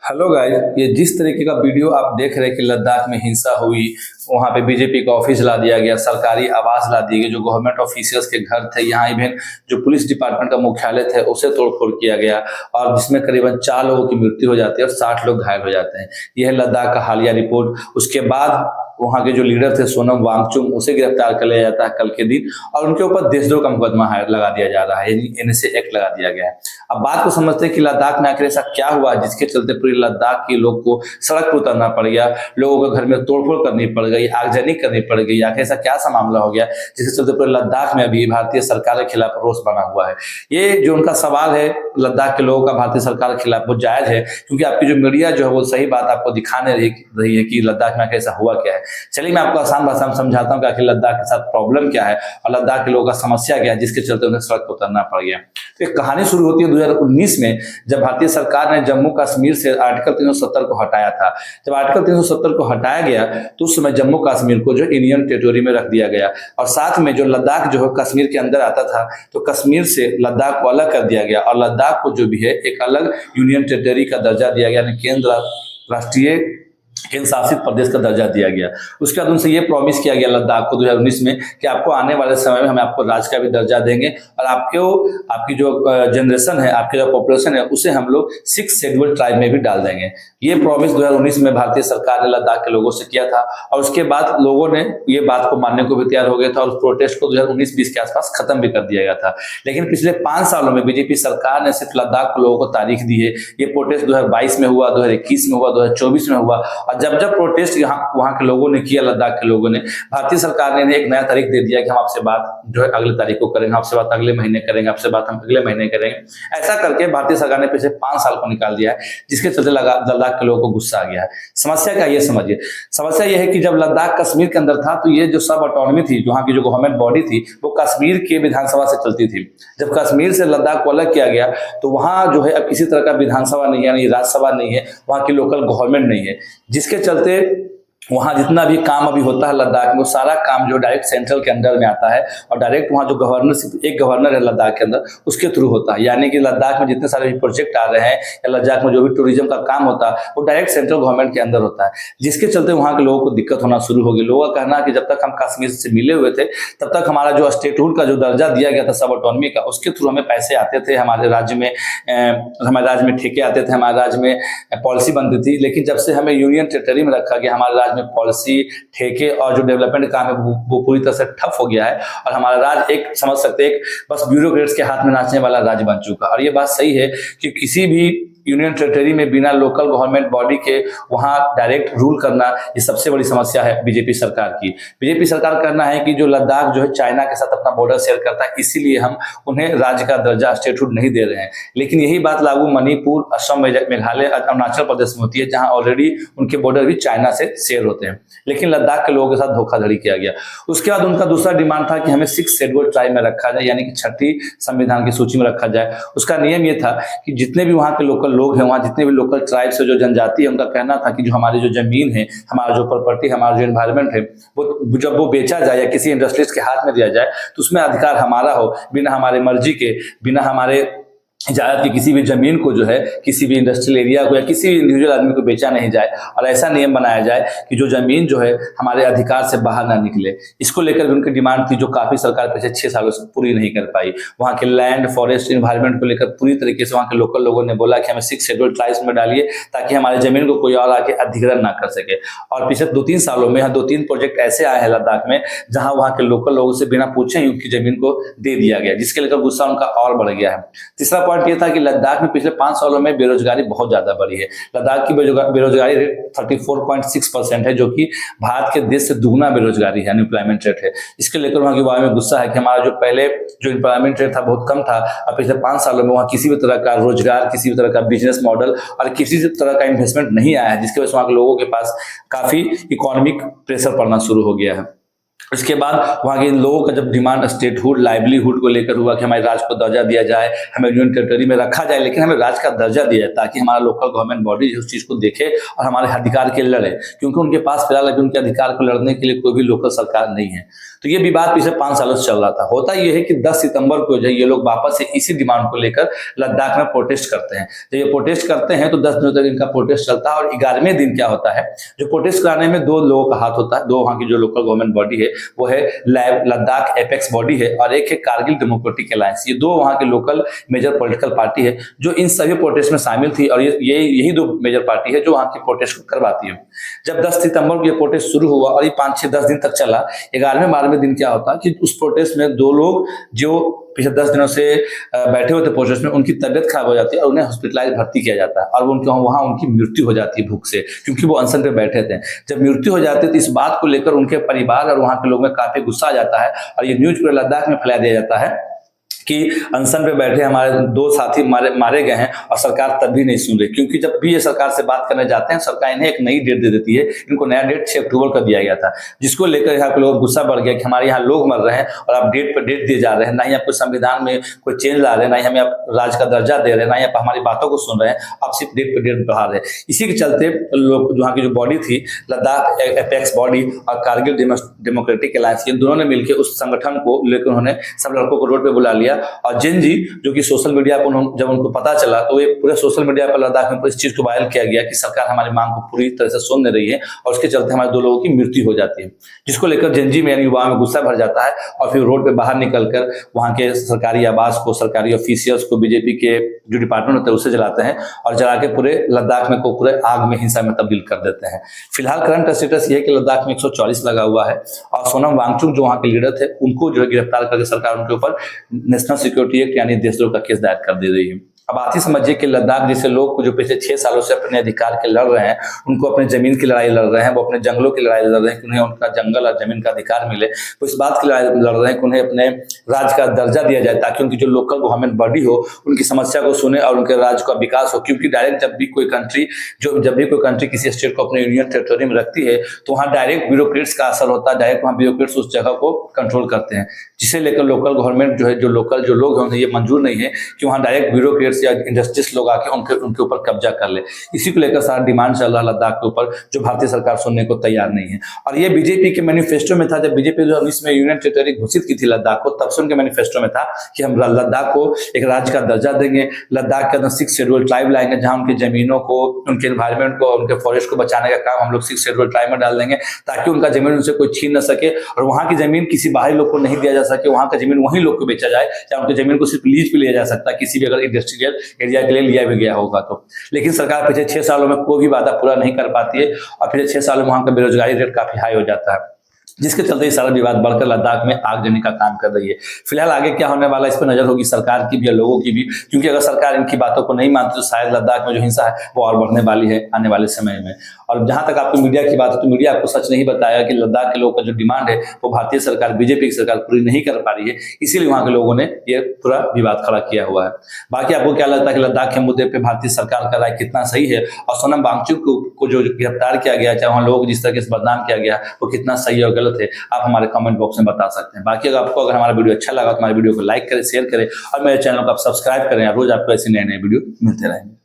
Hello guys, ये जिस तरीके का वीडियो आप देख रहे हैं कि लद्दाख में हिंसा हुई, वहां पे बीजेपी का ऑफिस ला दिया गया, सरकारी आवास ला दिए गए, जो गवर्नमेंट ऑफिशियल्स के घर थे, यहाँ इवन जो पुलिस डिपार्टमेंट का मुख्यालय थे उसे तोड़फोड़ किया गया और जिसमें करीबन 4 लोगों की मृत्यु हो जाती है और 60 लोग घायल हो जाते हैं। यह है लद्दाख का हालिया रिपोर्ट। उसके बाद वहां के जो लीडर थे सोनम वांगचुक, उसे गिरफ्तार कर लिया जाता है कल के दिन और उनके ऊपर देशद्रोह का मुकदमा लगा दिया जा रहा है, एनएसए एक्ट लगा दिया गया है। अब बात को समझते हैं कि लद्दाख में आखिर ऐसा क्या हुआ जिसके चलते पूरे लद्दाख के लोग को सड़क पर उतरना पड़ गया, लोगों के घर में तोड़फोड़ करनी पड़ गई, आगजनी करनी पड़ गई। आखिर ऐसा क्या सा मामला हो गया जिसके चलते पूरे लद्दाख में अभी भारतीय सरकार के खिलाफ रोष बना हुआ है। ये जो उनका सवाल है लद्दाख के लोगों का भारतीय सरकार के खिलाफ, वो जायज है, क्योंकि आपकी जो मीडिया जो है वो सही बात आपको दिखाने रही है कि लद्दाख में आखिर ऐसा हुआ क्या है। चलिए मैं आपको आसान भाषा में समझाता हूँ कि आखिर लद्दाख के साथ प्रॉब्लम क्या है और लद्दाख के लोगों का समस्या क्या है जिसके चलते उन्हें सड़क पर उतरना पड़ गया। तो एक कहानी शुरू होती है 2019 में, जब भारतीय सरकार ने जम्मू कश्मीर से आर्टिकल 370 को हटाया था। जब आर्टिकल 370 को हटाया गया तो उस समय जम्मू कश्मीर को जो इंडियन टेरिटोरी में रख दिया गया और साथ में जो लद्दाख जो है कश्मीर के अंदर आता था, तो कश्मीर से लद्दाख को अलग कर दिया गया और लद्दाख को जो भी है एक अलग यूनियन टेरिटरी का दर्जा दिया गया, यानी राष्ट्रीय केंद्र शासित प्रदेश का दर्जा दिया गया। उसके बाद उनसे ये प्रॉमिस किया गया लद्दाख को 2019 में कि आपको आने वाले समय में हम आपको राज्य का भी दर्जा देंगे और आपकी जो जनरेशन है, आपकी जो पॉपुलेशन है, उसे हम लोग 6 शेड्यूल ट्राइब में भी डाल देंगे। ये प्रॉमिस 2019 में भारतीय सरकार ने लद्दाख के लोगों से किया था और उसके बाद लोगों ने ये बात को मानने को भी तैयार हो गया था और उस प्रोटेस्ट को 2019-20 के आसपास खत्म भी कर दिया गया था। लेकिन पिछले 5 सालों में बीजेपी सरकार ने सिर्फ लद्दाख के लोगों को तारीख दी है। ये प्रोटेस्ट 2022 में हुआ, 2021 में हुआ, 2024 में हुआ और जब प्रोटेस्ट वहां के लोगों ने किया, लद्दाख के लोगों ने, भारतीय सरकार ने एक नया तारीख दे दिया कि हम आपसे बात जो है अगले तारीख को करेंगे, आपसे बात अगले महीने करेंगे, आपसे बात हम अगले महीने करेंगे। ऐसा करके भारतीय सरकार ने पिछले 5 साल को निकाल दिया है, जिसके चलते लद्दाख के लोगों को गुस्सा आ गया है। समस्या क्या ये समझिए। समस्या यह है कि जब लद्दाख कश्मीर के अंदर था तो ये जो सब ऑटोनॉमी थी, वहां की जो गवर्नमेंट बॉडी थी, वो कश्मीर के विधानसभा से चलती थी। जब कश्मीर से लद्दाख को अलग किया गया तो वहां जो है अब किसी तरह का विधानसभा नहीं है, यानी राज्यसभा नहीं है, वहां की लोकल गवर्नमेंट नहीं है, जिसके चलते वहां जितना भी काम अभी होता है लद्दाख में, वो सारा काम जो डायरेक्ट सेंट्रल के अंडर में आता है और डायरेक्ट वहां जो गवर्नर, एक गवर्नर है लद्दाख के अंदर, उसके थ्रू होता है। यानी कि लद्दाख में जितने सारे प्रोजेक्ट आ रहे हैं या लद्दाख में जो भी टूरिज्म का काम होता है वो डायरेक्ट सेंट्रल गवर्नमेंट के अंदर होता है, जिसके चलते वहां के लोगों को दिक्कत होना शुरू हो गई। लोगों का कहना है कि जब तक हम कश्मीर से मिले हुए थे तब तक हमारा जो स्टेटहुड का जो दर्जा दिया गया था सब ऑटोनॉमी का, उसके थ्रू हमें पैसे आते थे, हमारे राज्य में ठेके आते थे, हमारे राज्य में पॉलिसी बनती थी। लेकिन जब से हमें यूनियन टेरिटरी में रखा गया, हमारे राज्य में पॉलिसी, ठेके और जो डेवलपमेंट काम है वो पूरी तरह से ठप हो गया है और हमारा राज्य एक समझ सकते हैं बस ब्यूरोक्रेट्स के हाथ में नाचने वाला राज्य बन चुका। और ये बात सही है कि किसी भी यूनियन टेरिटरी में बिना लोकल गवर्नमेंट बॉडी के वहां डायरेक्ट रूल करना, ये सबसे बड़ी समस्या है बीजेपी सरकार की। बीजेपी सरकार का कहना है कि जो लद्दाख जो है चाइना के साथ अपना बॉर्डर शेयर करता है, इसीलिए हम उन्हें राज्य का दर्जा, स्टेटहुड नहीं दे रहे हैं। लेकिन यही बात लागू मणिपुर, असम, मेघालय, अरुणाचल प्रदेश में होती है, जहां ऑलरेडी उनके बॉर्डर भी चाइना से शेयर होते हैं। लेकिन लद्दाख के लोगों के साथ धोखाधड़ी किया गया। उसके बाद उनका दूसरा डिमांड था कि हमें 6 शेड्यूल ट्राइब में रखा जाए, यानी कि 6ठी संविधान की सूची में रखा जाए। उसका नियम यह था कि जितने भी वहां के लोकल लोग हैं, वहां जितने भी लोकल ट्राइब से जो जनजाति है, उनका कहना था कि जो हमारी जो जमीन है, हमारा जो प्रॉपर्टी, हमारा जो एनवायरमेंट है, वो जब वो बेचा जाए या किसी इंडस्ट्रियलिस्ट के हाथ में दिया जाए तो उसमें अधिकार हमारा हो, बिना हमारे मर्जी के, बिना हमारे इजाजत की किसी भी जमीन को जो है किसी भी इंडस्ट्रियल एरिया को या किसी भी इंडिविजुअल आदमी को बेचा नहीं जाए और ऐसा नियम बनाया जाए कि जो जमीन जो है हमारे अधिकार से बाहर ना निकले। इसको लेकर भी उनकी डिमांड थी, जो काफी सरकार पिछले 6 सालों से पूरी नहीं कर पाई। वहाँ के लैंड, फॉरेस्ट, इन्वायरमेंट को लेकर पूरी तरीके से वहाँ के लोकल लोगों ने बोला कि हमें 6 शेड्यूल ट्राइब्स में डालिए ताकि हमारी जमीन को कोई और आके अधिग्रहण ना कर सके। और पिछले 2-3 सालों में यहाँ 2-3 प्रोजेक्ट ऐसे आए हैं लद्दाख में जहां वहाँ के लोकल लोगों से बिना पूछे ही उनकी जमीन को दे दिया गया, जिसके लेकर गुस्सा उनका और बढ़ गया है। तीसरा पॉइंट ये था कि लद्दाख में पिछले 5 सालों में बेरोजगारी बहुत ज्यादा बढ़ी है। लद्दाख की बेरोजगारी रेट 34.6% है, जो कि भारत के देश से दुगना बेरोजगारी है, अनएम्प्लॉयमेंट रेट है। इसके लेकर वहां के युवाओं में गुस्सा है कि हमारा जो पहले जो एम्प्लॉयमेंट रेट था बहुत कम था, अब पिछले 5 सालों में वहां किसी भी तरह का रोजगार, किसी भी तरह का बिजनेस मॉडल और किसी भी तरह का इन्वेस्टमेंट नहीं आया है, जिसकी वजह से वहां के लोगों के पास काफी इकोनॉमिक प्रेशर पड़ना शुरू हो गया है। इसके बाद वहाँ के लोगों का जब डिमांड स्टेटहुड लाइवलीहुड को लेकर हुआ कि हमारे राज्य को दर्जा दिया जाए, हमें यूनियन टेरिटरी में रखा जाए, लेकिन हमें राज्य का दर्जा दिया जाए ताकि हमारा लोकल गवर्नमेंट बॉडी उस चीज़ को देखे और हमारे अधिकार के लिए लड़े, क्योंकि उनके पास फिलहाल अभी उनके अधिकार को लड़ने के लिए कोई भी लोकल सरकार नहीं है। तो ये विवाद पिछले 5 सालों से चल रहा था। होता यह है कि 10 सितंबर को जो ये लोग वापस से इसी डिमांड को लेकर लद्दाख में प्रोटेस्ट करते हैं। जब ये प्रोटेस्ट करते हैं तो 10 दिनों तक इनका प्रोटेस्ट चलता है और 11वें दिन क्या होता है, जो प्रोटेस्ट कराने में 2 लोगों का हाथ होता है। 2 वहाँ की जो लोकल गवर्नमेंट बॉडी है वो है लद्दाख एपेक्स बॉडी है और एक है कारगिल डेमोक्रेटिक अलायंस। ये 2 वहाँ के लोकल मेजर पॉलिटिकल पार्टी है जो इन सभी प्रोटेस्ट में शामिल थी और यही 2 मेजर पार्टी है जो वहाँ की प्रोटेस्ट को करवाती है। जब 10 सितंबर को ये प्रोटेस्ट शुरू हुआ और ये 5-6-10 दिन तक चला, 11वें-12वें दिन क्या होता कि उस प्रोटेस्ट में 2 लोग जो पिछले 10 दिनों से बैठे हुए थे प्रोटेस्ट में, उनकी तबियत खराब हो जाती है और उन्हें हॉस्पिटलाइज भर्ती किया जाता है और वहाँ उनकी मृत्यु हो जाती है भूख से, क्योंकि वो अनशन पे बैठे थे। जब मृत्यु हो जाती है तो इस बात को लेकर उनके परिवार और वहाँ के लोगों में काफी गुस्सा आ जाता है और ये न्यूज पूरे लद्दाख में फैला दिया जाता है कि अनशन पे बैठे हमारे 2 साथी मारे गए हैं और सरकार तब भी नहीं सुन रही। क्योंकि जब भी ये सरकार से बात करने जाते हैं, सरकार इन्हें एक नई डेट दे देती है। इनको नया डेट 6 अक्टूबर का दिया गया था, जिसको लेकर यहाँ के लोग गुस्सा बढ़ गया कि हमारे यहाँ लोग मर रहे हैं और आप डेट पर डेट दिए जा रहे हैं, ना ही आपको संविधान में कोई चेंज ला रहे हैं, ना ही हमें आप राज्य का दर्जा दे रहे हैं, ना ही आप हमारी बातों को सुन रहे हैं, आप सिर्फ डेट पर डेट बढ़ा रहे हैं। इसी के चलते लोग वहाँ की जो बॉडी थी लद्दाख एपेक्स बॉडी और कारगिल डेमोक्रेटिक अलायंस, इन दोनों ने मिलकर उस संगठन को लेकर उन्होंने सब लड़कों को रोड पे बुला लिया और जिन जी जो कि सोशल मीडिया पर जब उनको पता चला तो ये पूरे सोशल मीडिया पर लद्दाख में इस चीज को वायरल किया गया कि सरकार हमारी मांग को पूरी तरह से सुन नहीं रही है और उसके चलते हमारे 2 लोगों की मृत्यु हो जाती है, जिसको लेकर जनजी में यानी युवाओं में गुस्सा भर जाता है और फिर रोड पे बाहर निकलकर वहां के सरकारी आवास को, सरकारी ऑफिशियल्स को, बीजेपी के जो डिपार्टमेंट होते हैं उसे जलाते हैं और जला के पूरे लद्दाख में को पूरे आग में हिंसा में तब्दील कर देते हैं। फिलहाल करंट स्टेटस ये है कि लद्दाख में 144 लगा हुआ है और सोनम वांगचुक जो वहाँ के लीडर थे उनको जो है गिरफ्तार करके सरकार उनके ऊपर नेशनल सिक्योरिटी एक्ट यानी देशद्रोह का केस दायर कर दे रही है। अब आप ही समझिए कि लद्दाख जैसे लोग जो पिछले 6 सालों से अपने अधिकार के लड़ रहे हैं, उनको अपने जमीन की लड़ाई लड़ रहे हैं, वो अपने जंगलों की लड़ाई लड़ रहे हैं कि उन्हें उनका जंगल और जमीन का अधिकार मिले, वो इस बात की लड़ाई लड़ रहे हैं कि उन्हें अपने राज्य का दर्जा दिया जाए ताकि उनकी जो लोकल गवर्नमेंट बॉडी हो उनकी समस्या को सुने और उनके राज्य का विकास हो। क्योंकि डायरेक्ट जब भी कोई कंट्री किसी स्टेट को अपने यूनियन टेरिटरी में रखती है तो वहाँ डायरेक्ट ब्यूरोक्रेट्स का असर होता है, डायरेक्ट वहाँ ब्यूरोक्रेट्स उस जगह को कंट्रोल करते हैं, जिसे लेकर लोकल गवर्नमेंट जो है जो लोकल जो लोग हैं उन्हें ये मंजूर नहीं है कि वहाँ डायरेक्ट ब्यूरोक्रेट्स या इंडस्ट्रिस्ट लोग आके उनके ऊपर कब्जा कर ले। इसी को लेकर सारा डिमांड चल रहा है लद्दाख के ऊपर, जो भारतीय सरकार सुनने को तैयार नहीं है। और ये बीजेपी के मैनिफेस्टो में था, जब बीजेपी जो इसमें यूनियन टेरिटरी घोषित की थी लद्दाख को, तब से उनके मैनिफेस्टो में था कि हम लद्दाख को एक राज्य का दर्जा देंगे, लद्दाख के अंदर 6 शेड्यूल ट्राइब लाएंगे जहां उनकी जमीनों को, उनके एनवायरमेंट को, उनके फॉरेस्ट को बचाने का काम हम लोग 6 शेड्यूल ट्राइब में डाल देंगे ताकि उनका जमीन उनसे कोई छीन न सके और वहां की जमीन किसी बाहरी लोग को नहीं दिया जा सके, वहां का जमीन वही लोग को बेचा जाए या उनकी जमीन को सिर्फ लीज पे लिया जा सकता है किसी भी अगर इंडस्ट्रियल एरिया के लिए लिया भी गया होगा तो। लेकिन सरकार पिछले 6 सालों में कोई भी वादा पूरा नहीं कर पाती है और पिछले 6 सालों में वहां का बेरोजगारी रेट काफी हाई हो जाता है, जिसके चलते ये सारा विवाद बढ़कर लद्दाख में आग जलने का काम कर रही है। फिलहाल आगे क्या होने वाला है इस पर नजर होगी सरकार की भी और लोगों की भी, क्योंकि अगर सरकार इनकी बातों को नहीं मानती तो शायद लद्दाख में जो हिंसा है वो और बढ़ने वाली है आने वाले समय में। और जहां तक आपको मीडिया की बात है तो मीडिया आपको सच नहीं बताया कि लद्दाख के लोगों का जो डिमांड है वो भारतीय सरकार, बीजेपी की सरकार पूरी नहीं कर पा रही है, इसीलिए वहां के लोगों ने ये पूरा विवाद खड़ा किया हुआ है। बाकी आपको क्या लगता है कि लद्दाख के मुद्दे पर भारतीय सरकार का राय कितना सही है और सोनम वांगचुक को जो गिरफ्तार किया गया, चाहे वहां लोग जिस तरह से बदनाम किया गया, वो कितना सही और गलत है, आप हमारे कमेंट बॉक्स में बता सकते हैं। बाकी अगर हमारा वीडियो अच्छा लगा तो हमारे वीडियो को लाइक करें, शेयर करें और मेरे चैनल को आप सब्सक्राइब करें, रोज आपको ऐसे नए वीडियो मिलते रहेंगे।